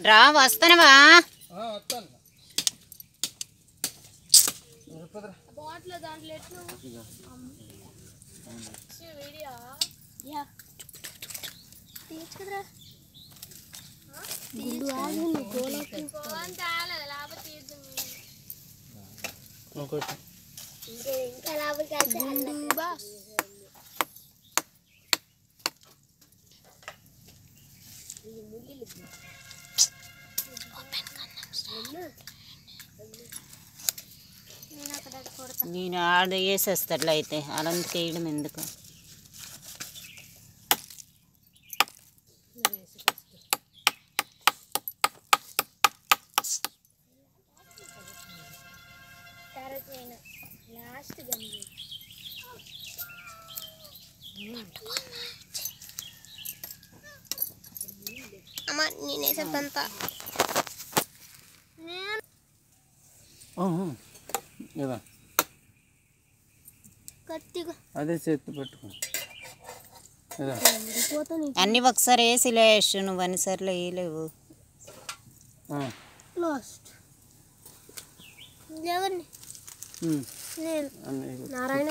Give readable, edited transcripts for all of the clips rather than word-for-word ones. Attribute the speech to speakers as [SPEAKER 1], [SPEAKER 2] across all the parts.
[SPEAKER 1] రా వస్తానవా నేను ఆడ వేసేస్తాడులే అయితే అలాంటికి వేయడం ఎందుకు నేనేసేంత
[SPEAKER 2] అదే చేతి పట్టుకో
[SPEAKER 1] అన్నీ ఒకసారి వేసి లేసు నువ్వు అన్నిసార్లు వేయలేవు
[SPEAKER 3] నారాయణ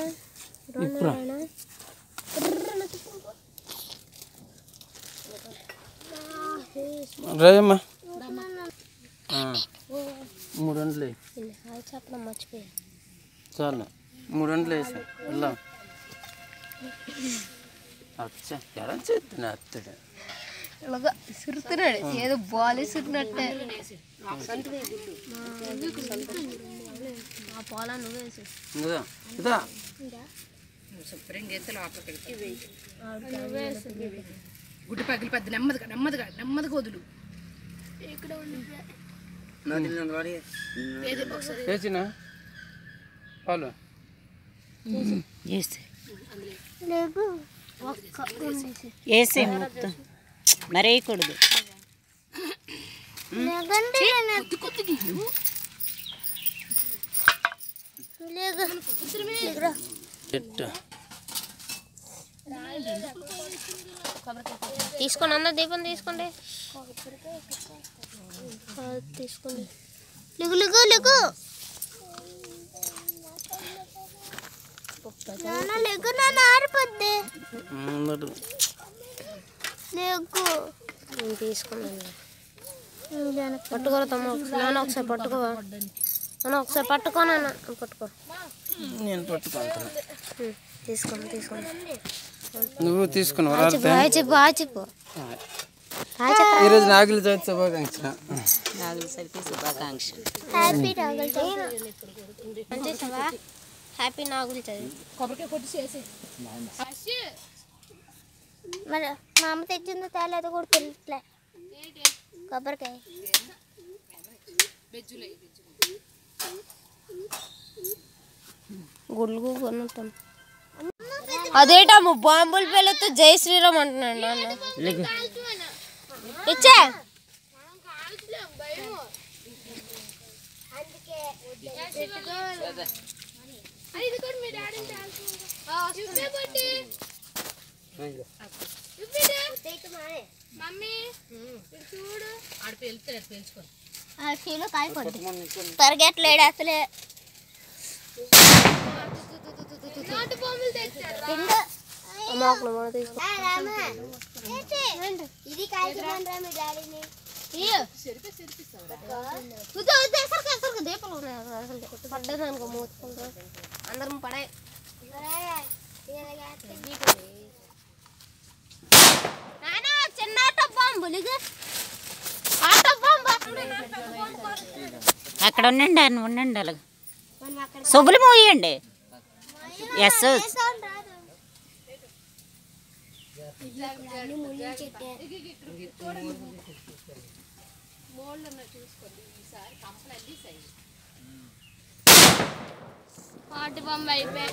[SPEAKER 2] రాయమ్మా 3 గంటలు
[SPEAKER 3] చెప్పడం మర్చిపోయా
[SPEAKER 2] చాలు 3 గంటలు వేసా వెళ్దాం అచ్చా ఎలా చేస్తున్నా అత్తడు
[SPEAKER 3] ఇలాగా సురుతున్నాడు ఏదో బాల్ సురినట్టే ఆ పాల నువ్వే
[SPEAKER 4] గుడ్డి పగిలి పెద్ద నెమ్మదిగా నెమ్మదిగా నెమ్మదిగా వదులు
[SPEAKER 2] వేసినా పాలు
[SPEAKER 1] వేసే మొత్తం మరీ వేయకూడదు
[SPEAKER 3] తీసుకోండి అందరు దీపం తీసుకోండి తీసుకోండి లిగు లిగు లిగు లిగు నాన్న ఆరిపోద్ది లిగు తీసుకున్నాను పట్టుకోరా తమ్మ నాన్న ఒకసారి పట్టుకోవా నాన్న ఒకసారి పట్టుకో నాన్న పట్టుకో
[SPEAKER 2] నేను పట్టుకుంటాను
[SPEAKER 3] తీసుకోండి తీసుకోండి
[SPEAKER 2] నువ్వు తీసుకున్నావు
[SPEAKER 3] చెప్పు చెప్పు
[SPEAKER 2] ఈరోజు నాగుల చవితి శుభాకాంక్ష
[SPEAKER 1] నాగుల చవితి శుభాకాంక్ష
[SPEAKER 3] హ్యాపీ నాగుల చవితి హ్యాపీ నాగుల చవితి
[SPEAKER 4] కొబ్బరికాయ కొట్టి చేసి
[SPEAKER 3] మరి మా అమ్మ తెచ్చిందో తేలేదో కూడా తెలియట్లే కొబ్బరికాయ గుళ్ళు కొనుంటాం అదేటమ్మ బాంబుల పిల్లతో జై శ్రీరామ్ అంటున్నాడు నాన్న ఇచ్చా పరిగెట్లేడు అసలే పడ్డదనుకో మూతుకుంటా అందరం పడే చిన్న ఆటో బాంబు ఆటో బాంబు
[SPEAKER 1] అక్కడ ఉండండి అని ఉండండి అలాగ సొబ్బులు మోయండి ఎస్
[SPEAKER 3] ఆట బొమ్మ అయిపోయి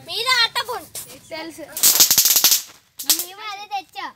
[SPEAKER 3] మీరు ఆట బొమ్మ తెలుసు మేము అదే తెచ్చా